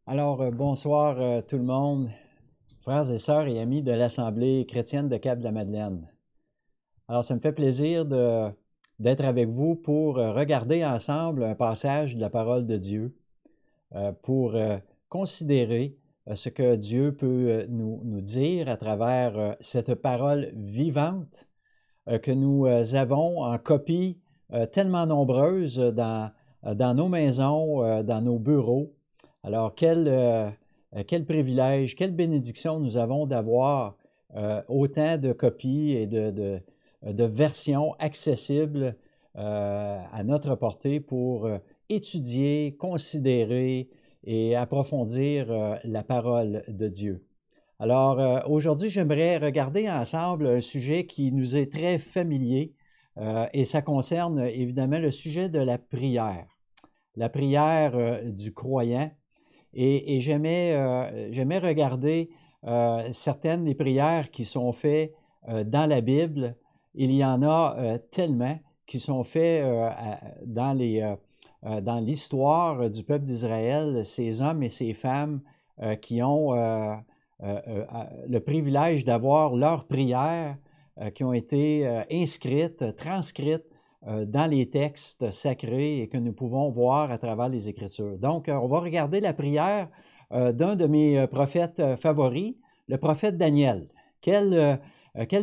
Bonsoir tout le monde, frères et sœurs et amis de l'Assemblée chrétienne de Cap-de-la-Madeleine. Alors, ça me fait plaisir d'être avec vous pour regarder ensemble un passage de la parole de Dieu, pour considérer ce que Dieu peut nous dire à travers cette parole vivante que nous avons en copie tellement nombreuses dans nos maisons, dans nos bureaux. Alors, quel privilège, quelle bénédiction nous avons d'avoir autant de copies et de versions accessibles à notre portée pour étudier, considérer et approfondir la parole de Dieu. Alors, aujourd'hui, j'aimerais regarder ensemble un sujet qui nous est très familier et ça concerne évidemment le sujet de la prière du croyant. Et j'aimais regarder certaines des prières qui sont faites dans la Bible. Il y en a tellement qui sont faites dans l'histoire du peuple d'Israël, ces hommes et ces femmes qui ont le privilège d'avoir leurs prières qui ont été inscrites, transcrites dans les textes sacrés et que nous pouvons voir à travers les Écritures. Donc, on va regarder la prière d'un de mes prophètes favoris, le prophète Daniel. Quel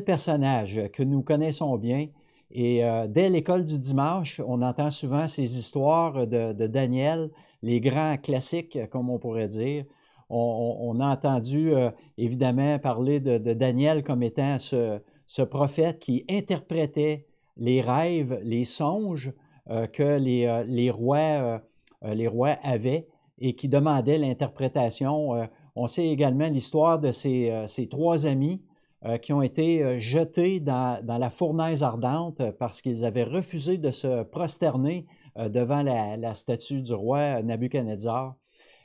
personnage que nous connaissons bien. Et dès l'école du dimanche, on entend souvent ces histoires de Daniel, les grands classiques, comme on pourrait dire. On a entendu évidemment parler de Daniel comme étant ce prophète qui interprétait les rêves, les songes que les rois avaient et qui demandaient l'interprétation. On sait également l'histoire de ces trois amis qui ont été jetés dans la fournaise ardente parce qu'ils avaient refusé de se prosterner devant la statue du roi Nabuchodonosor.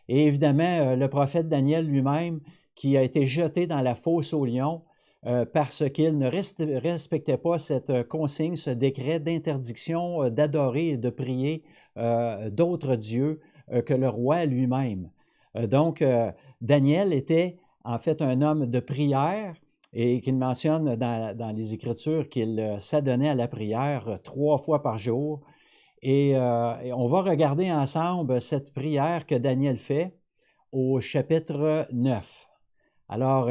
Et évidemment, le prophète Daniel lui-même qui a été jeté dans la fosse aux lions parce qu'il ne respectait pas cette consigne, ce décret d'interdiction d'adorer et de prier d'autres dieux que le roi lui-même. Donc, Daniel était en fait un homme de prière et qu'il mentionne dans les Écritures qu'il s'adonnait à la prière 3 fois par jour. Et on va regarder ensemble cette prière que Daniel fait au chapitre 9. Alors,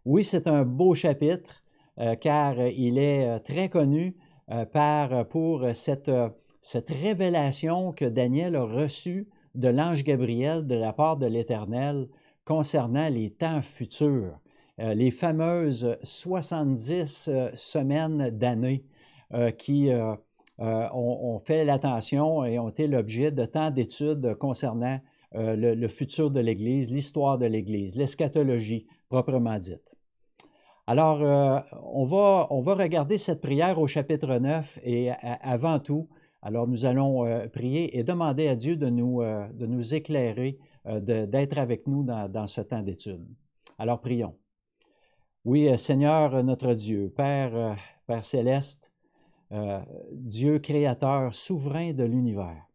oui, c'est un beau chapitre car il est très connu pour cette révélation que Daniel a reçue de l'ange Gabriel de la part de l'Éternel concernant les temps futurs, les fameuses 70 semaines d'années qui ont fait l'attention et ont été l'objet de tant d'études concernant le futur de l'Église, l'histoire de l'Église, l'eschatologie proprement dite. Alors, on va regarder cette prière au chapitre 9 et avant tout, alors nous allons prier et demander à Dieu de nous éclairer, d'être avec nous dans ce temps d'étude. Alors, prions. Oui, Seigneur notre Dieu, Père céleste, Dieu créateur, souverain de l'univers,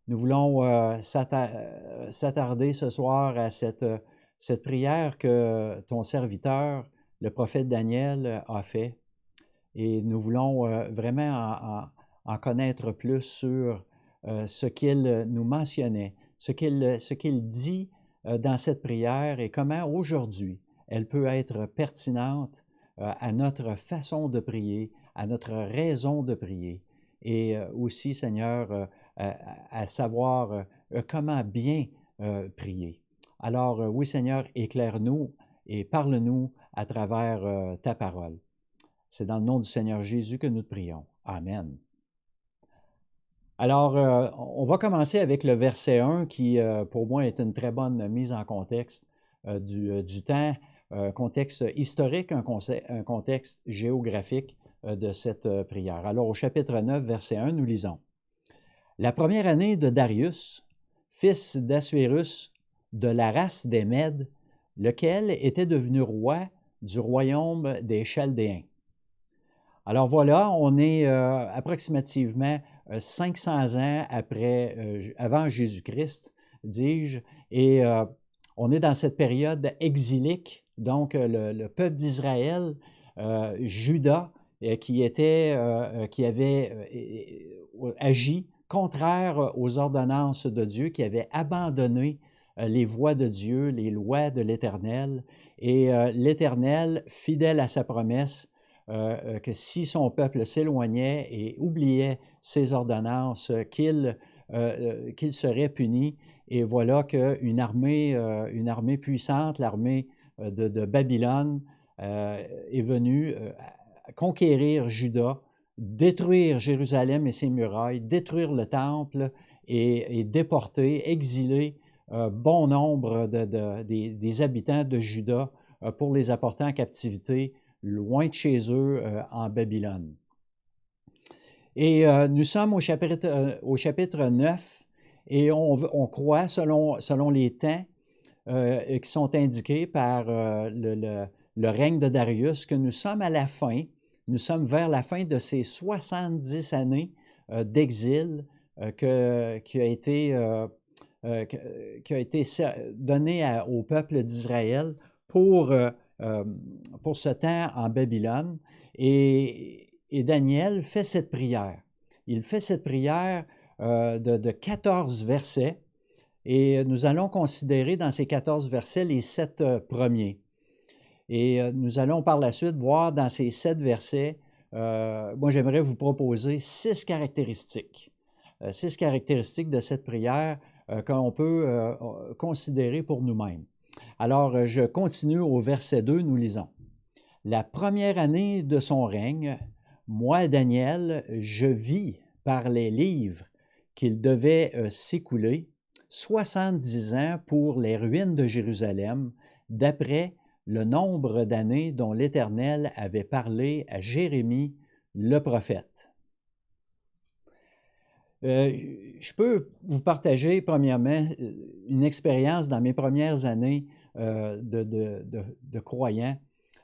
nous voulons s'attarder ce soir à cette prière que ton serviteur, le prophète Daniel, a fait. Et nous voulons vraiment en connaître plus sur ce qu'il nous mentionnait, ce qu'il dit dans cette prière et comment aujourd'hui elle peut être pertinente à notre façon de prier, à notre raison de prier. Et aussi, Seigneur, à savoir comment bien prier. Alors, oui, Seigneur, éclaire-nous et parle-nous à travers ta parole. C'est dans le nom du Seigneur Jésus que nous te prions. Amen. Alors, on va commencer avec le verset 1 qui, pour moi, est une très bonne mise en contexte du temps, contexte historique, un contexte géographique de cette prière. Alors, au chapitre 9, verset 1, nous lisons. La première année de Darius, fils d'Assuérus, de la race des Mèdes, lequel était devenu roi du royaume des Chaldéens. Alors voilà, on est approximativement 500 ans avant Jésus-Christ. dis-je. Et on est dans cette période exilique, donc le peuple d'Israël, Juda, qui avait agi contraire aux ordonnances de Dieu, qui avait abandonné les voies de Dieu, les lois de l'Éternel. Et l'Éternel, fidèle à sa promesse, que si son peuple s'éloignait et oubliait ses ordonnances, qu'il serait puni. Et voilà qu'une une armée puissante, l'armée de Babylone, est venue conquérir Juda, détruire Jérusalem et ses murailles, détruire le temple et déporter, exiler bon nombre des habitants de Juda pour les apporter en captivité loin de chez eux en Babylone. Et nous sommes au chapitre 9 et on croit, selon les temps qui sont indiqués par le règne de Darius, que nous sommes à la fin, nous sommes vers la fin de ces 70 années d'exil qui a été donné au peuple d'Israël pour ce temps en Babylone. Et Daniel fait cette prière. Il fait cette prière de 14 versets et nous allons considérer dans ces 14 versets les 7 premiers. Et nous allons par la suite voir dans ces 7 versets, moi j'aimerais vous proposer 6 caractéristiques. 6 caractéristiques de cette prière qu'on peut considérer pour nous-mêmes. Alors, je continue au verset 2, nous lisons. « La première année de son règne, moi, Daniel, je vis par les livres qu'il devait s'écouler 70 ans pour les ruines de Jérusalem, d'après le nombre d'années dont l'Éternel avait parlé à Jérémie, le prophète. » Je peux vous partager, premièrement, une expérience dans mes premières années de croyant.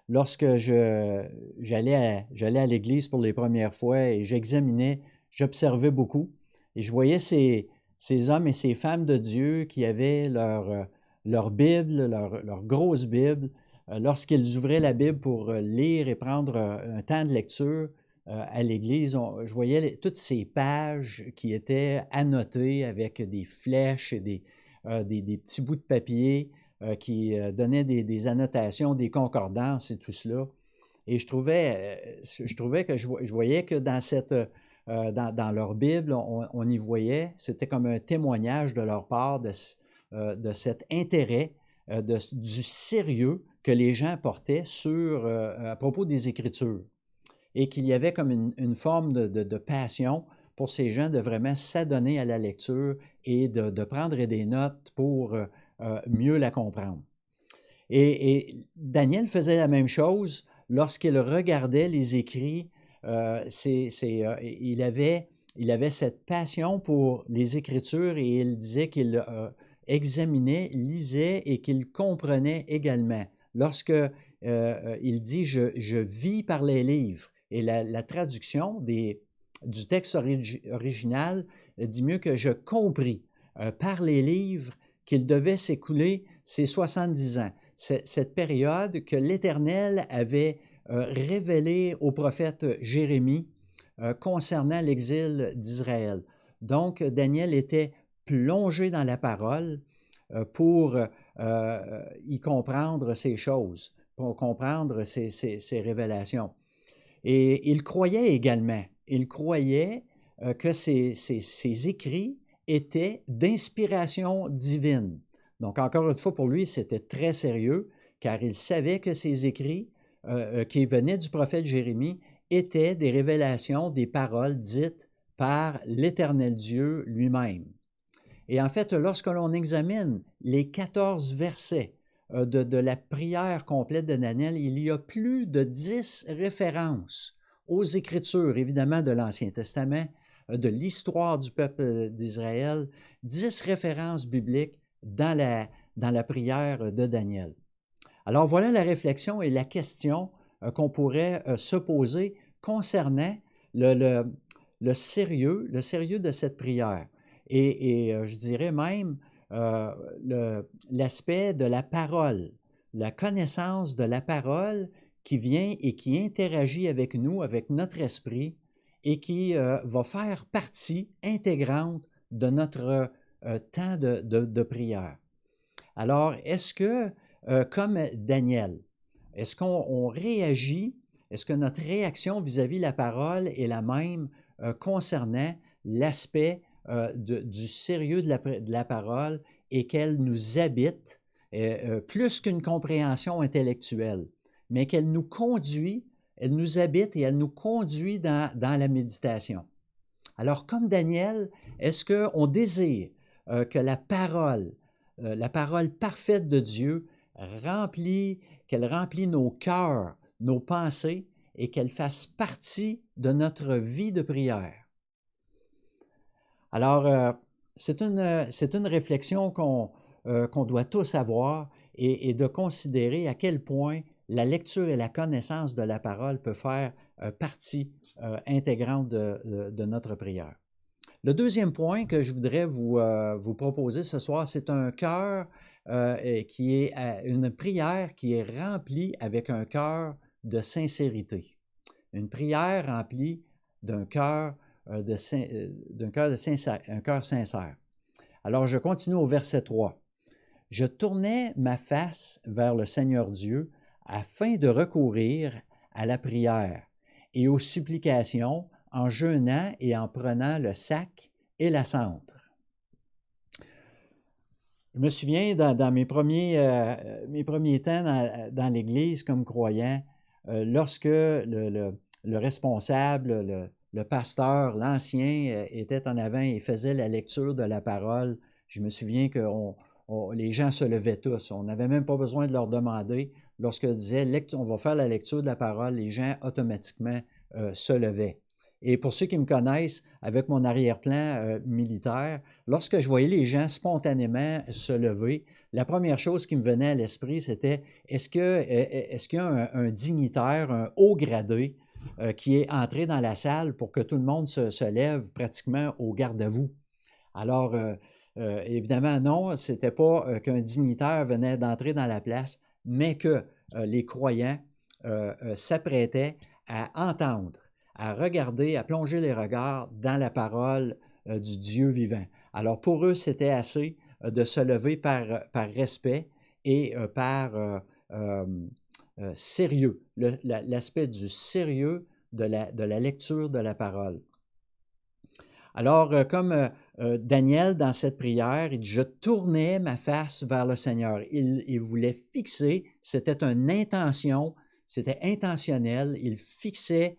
Lorsque j'allais à l'église pour les premières fois et j'examinais, j'observais beaucoup et je voyais ces hommes et ces femmes de Dieu qui avaient leur Bible, leur grosse Bible. Lorsqu'ils ouvraient la Bible pour lire et prendre un temps de lecture, à l'église, je voyais toutes ces pages qui étaient annotées avec des flèches et des petits bouts de papier qui donnaient des annotations, des concordances et tout cela. Et je trouvais que je voyais que dans leur Bible, on y voyait, c'était comme un témoignage de leur part de cet intérêt, du sérieux que les gens portaient à propos des Écritures. Et qu'il y avait comme une forme de passion pour ces gens de vraiment s'adonner à la lecture et de prendre des notes pour mieux la comprendre. Et Daniel faisait la même chose lorsqu'il regardait les écrits. Il avait cette passion pour les Écritures et il disait qu'il examinait, lisait et qu'il comprenait également. Lorsque il dit « je vis par les livres », et la traduction du texte original dit mieux que « je compris par les livres qu'il devait s'écouler ces 70 ans ». Cette période que l'Éternel avait révélée au prophète Jérémie concernant l'exil d'Israël. Donc, Daniel était plongé dans la parole pour y comprendre ces choses, pour comprendre ces révélations. Et il croyait également, que ces écrits étaient d'inspiration divine. Donc, encore une fois, pour lui, c'était très sérieux, car il savait que ces écrits qui venaient du prophète Jérémie étaient des révélations, des paroles dites par l'Éternel Dieu lui-même. Et en fait, lorsque l'on examine les 14 versets de la prière complète de Daniel, il y a plus de 10 références aux Écritures, évidemment de l'Ancien Testament, de l'histoire du peuple d'Israël, 10 références bibliques dans la prière de Daniel. Alors voilà la réflexion et la question qu'on pourrait se poser concernant le sérieux de cette prière. Et je dirais même l'aspect de la parole, la connaissance de la parole qui vient et qui interagit avec nous, avec notre esprit, et qui va faire partie intégrante de notre temps de prière. Alors, est-ce que, comme Daniel, est-ce qu'on réagit, est-ce que notre réaction vis-à-vis la parole est la même concernant l'aspect du sérieux de la parole et qu'elle nous habite plus qu'une compréhension intellectuelle, mais qu'elle nous conduit, elle nous habite et elle nous conduit dans la méditation. Alors, comme Daniel, est-ce qu'on désire que la parole parfaite de Dieu, qu'elle remplit nos cœurs, nos pensées, et qu'elle fasse partie de notre vie de prière? Alors, c'est une réflexion qu'on doit tous avoir et de considérer à quel point la lecture et la connaissance de la parole peut faire partie intégrante de notre prière. Le deuxième point que je voudrais vous proposer ce soir, c'est un cœur qui est une prière qui est remplie avec un cœur de sincérité. Une prière remplie d'un cœur un cœur sincère. Alors, je continue au verset 3. « Je tournais ma face vers le Seigneur Dieu afin de recourir à la prière et aux supplications en jeûnant et en prenant le sac et la cendre. » Je me souviens, dans mes premiers temps dans l'Église comme croyant, lorsque le responsable, le pasteur, l'ancien, était en avant et faisait la lecture de la parole, je me souviens que les gens se levaient tous. On n'avait même pas besoin de leur demander. Lorsqu'il disait « on va faire la lecture de la parole », les gens automatiquement se levaient. Et pour ceux qui me connaissent, avec mon arrière-plan militaire, lorsque je voyais les gens spontanément se lever, la première chose qui me venait à l'esprit, c'était est-ce qu'il y a un dignitaire, un haut gradé, qui est entré dans la salle pour que tout le monde se lève pratiquement au garde-à-vous? Alors, évidemment, non, ce n'était pas qu'un dignitaire venait d'entrer dans la place, mais que les croyants s'apprêtaient à entendre, à regarder, à plonger les regards dans la parole du Dieu vivant. Alors pour eux, c'était assez de se lever par respect et par sérieux, l'aspect du sérieux de la lecture de la parole. Alors, comme Daniel, dans cette prière, il dit « Je tournais ma face vers le Seigneur ». Il voulait fixer, c'était une intention, c'était intentionnel, il fixait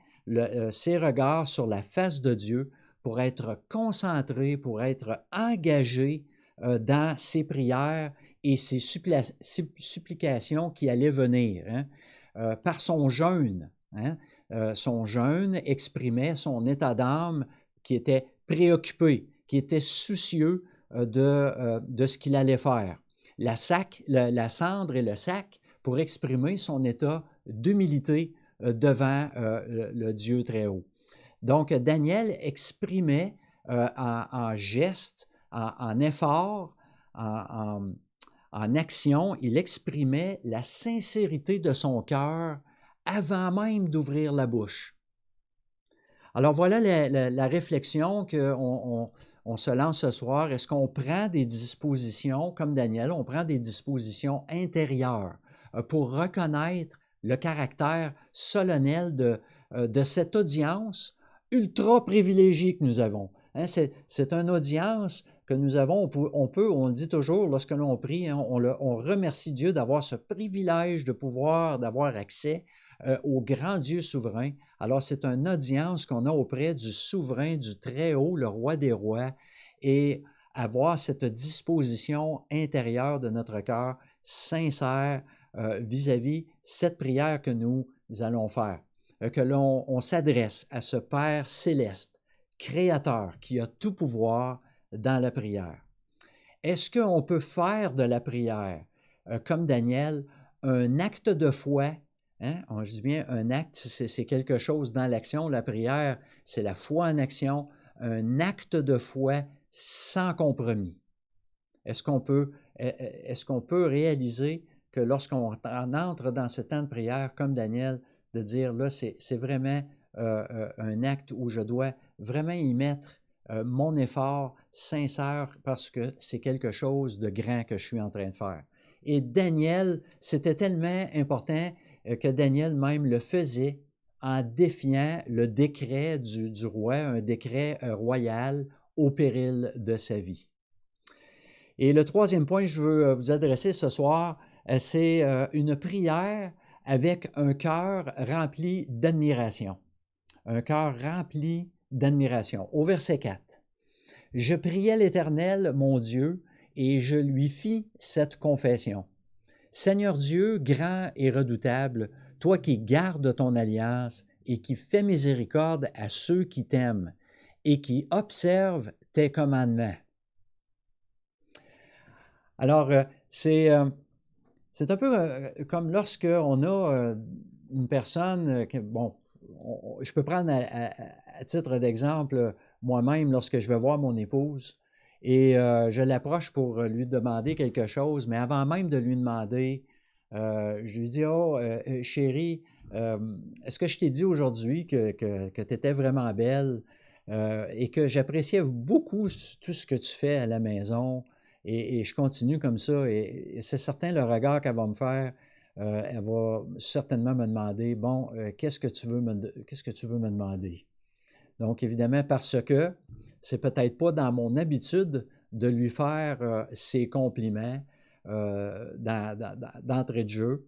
ses regards sur la face de Dieu pour être concentré, pour être engagé dans ses prières et ses supplications qui allaient venir. Par son jeûne, son jeûne exprimait son état d'âme qui était préoccupé, qui était soucieux de ce qu'il allait faire. La cendre et le sac pour exprimer son état d'humilité devant le Dieu très haut. Donc, Daniel exprimait en geste, en effort, en action, il exprimait la sincérité de son cœur avant même d'ouvrir la bouche. Alors, voilà la réflexion qu'on se lance ce soir. Est-ce qu'on prend des dispositions, comme Daniel, on prend des dispositions intérieures pour reconnaître le caractère solennel de cette audience ultra privilégiée que nous avons. C'est une audience que nous avons, on le dit toujours lorsque l'on prie, on remercie Dieu d'avoir ce privilège de pouvoir, d'avoir accès au grand Dieu souverain. Alors, c'est une audience qu'on a auprès du souverain, du Très-Haut, le Roi des rois, et avoir cette disposition intérieure de notre cœur sincère vis-à-vis cette prière que nous allons faire, que l'on s'adresse à ce Père céleste, créateur, qui a tout pouvoir dans la prière. Est-ce qu'on peut faire de la prière, comme Daniel, un acte de foi? Je dis bien un acte, c'est quelque chose dans l'action. La prière, c'est la foi en action, un acte de foi sans compromis. Est-ce qu'on peut réaliser que lorsqu'on entre dans ce temps de prière, comme Daniel, de dire, là, c'est vraiment un acte où je dois vraiment y mettre mon effort sincère parce que c'est quelque chose de grand que je suis en train de faire. Et Daniel, c'était tellement important que Daniel même le faisait en défiant le décret du roi, un décret royal au péril de sa vie. Et le troisième point que je veux vous adresser ce soir, c'est une prière avec un cœur rempli d'admiration. Un cœur rempli d'admiration. Au verset 4. Je priai l'Éternel, mon Dieu, et je lui fis cette confession. Seigneur Dieu, grand et redoutable, toi qui gardes ton alliance et qui fais miséricorde à ceux qui t'aiment et qui observent tes commandements. Alors, c'est un peu comme lorsqu'on a une personne, bon, je peux prendre à titre d'exemple moi-même lorsque je vais voir mon épouse et je l'approche pour lui demander quelque chose, mais avant même de lui demander, je lui dis, oh, chérie, est-ce que je t'ai dit aujourd'hui que tu étais vraiment belle et que j'appréciais beaucoup tout ce que tu fais à la maison et je continue comme ça et c'est certain le regard qu'elle va me faire. Elle va certainement me demander, bon, qu'est-ce que tu veux me demander? Donc, évidemment, parce que c'est peut-être pas dans mon habitude de lui faire ses compliments d'entrée de jeu.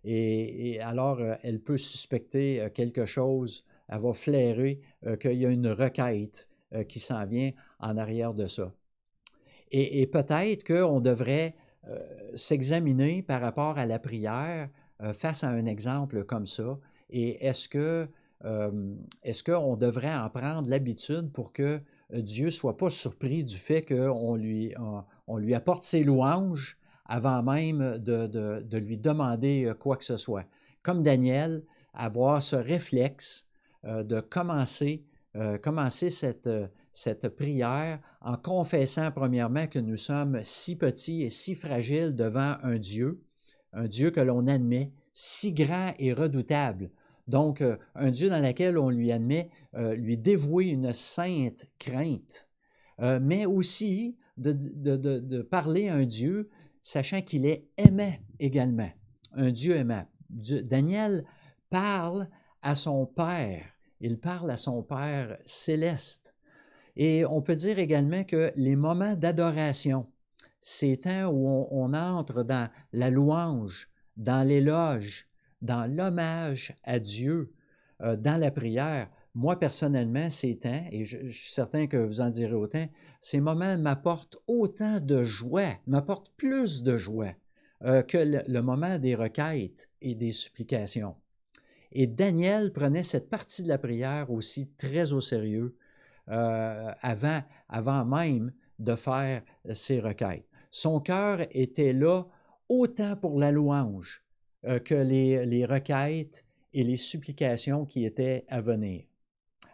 Et alors, elle peut suspecter quelque chose, elle va flairer qu'il y a une requête qui s'en vient en arrière de ça. Et peut-être qu'on devrait s'examiner par rapport à la prière face à un exemple comme ça. Et est-ce qu'on devrait en prendre l'habitude pour que Dieu ne soit pas surpris du fait qu'on lui apporte ses louanges avant même de lui demander quoi que ce soit? Comme Daniel, avoir ce réflexe de commencer cette prière en confessant premièrement que nous sommes si petits et si fragiles devant un Dieu que l'on admet, si grand et redoutable. Donc, un Dieu dans lequel on lui admet lui dévouer une sainte crainte, mais aussi de parler à un Dieu sachant qu'il est aimant également, un Dieu aimant. Daniel parle à son Père, il parle à son Père céleste. Et on peut dire également que les moments d'adoration, ces temps où on entre dans la louange, dans l'éloge, dans l'hommage à Dieu, dans la prière, moi personnellement, ces temps, et je suis certain que vous en direz autant, ces moments m'apportent autant de joie, m'apportent plus de joie que le moment des requêtes et des supplications. Et Daniel prenait cette partie de la prière aussi très au sérieux avant même de faire ses requêtes. Son cœur était là autant pour la louange que les requêtes et les supplications qui étaient à venir.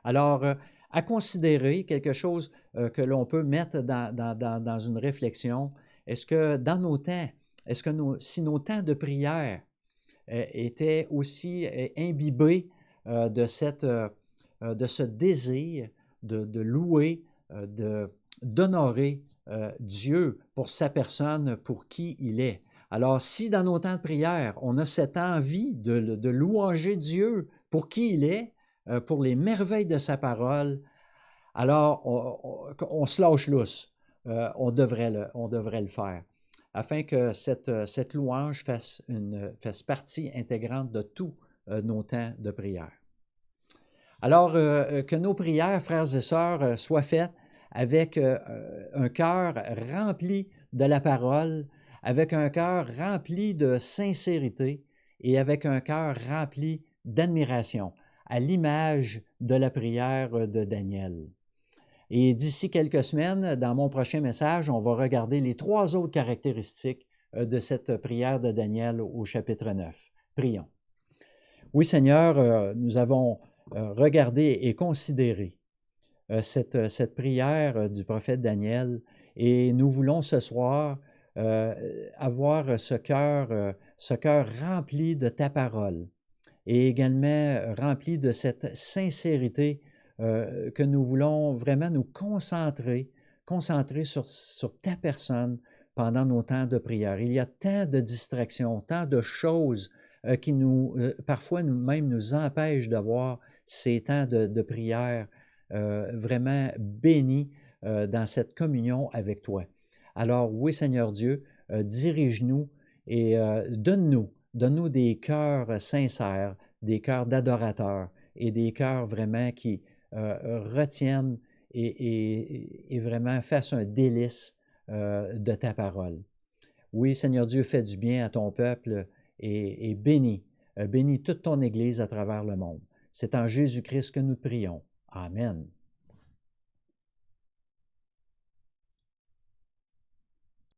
Alors, à considérer quelque chose que l'on peut mettre dans une réflexion, est-ce que dans nos temps, si nos temps de prière étaient aussi imbibés de ce désir de louer, d'honorer Dieu pour sa personne, pour qui il est. Alors, si dans nos temps de prière, on a cette envie de louanger Dieu pour qui il est, pour les merveilles de sa parole, alors on se lâche lousse. On devrait le faire, afin que cette louange fasse partie intégrante de tous nos temps de prière. Alors, que nos prières, frères et sœurs, soient faites avec un cœur rempli de la parole, avec un cœur rempli de sincérité et avec un cœur rempli d'admiration, à l'image de la prière de Daniel. Et d'ici quelques semaines, dans mon prochain message, on va regarder les 3 autres caractéristiques de cette prière de Daniel au chapitre 9. Prions. Oui, Seigneur, nous avons regardé et considéré cette prière du prophète Daniel Et nous voulons ce soir avoir ce cœur rempli de ta parole et également rempli de cette sincérité que nous voulons vraiment nous concentrer sur ta personne pendant nos temps de prière. Il y a tant de distractions, tant de choses qui parfois nous-mêmes nous empêchent d'avoir ces temps de prière vraiment bénis dans cette communion avec toi. Alors oui, Seigneur Dieu, dirige-nous et donne-nous des cœurs sincères, des cœurs d'adorateurs et des cœurs vraiment qui retiennent et vraiment fassent un délice de ta parole. Oui, Seigneur Dieu, fais du bien à ton peuple et bénis toute ton Église à travers le monde. C'est en Jésus-Christ que nous prions. Amen.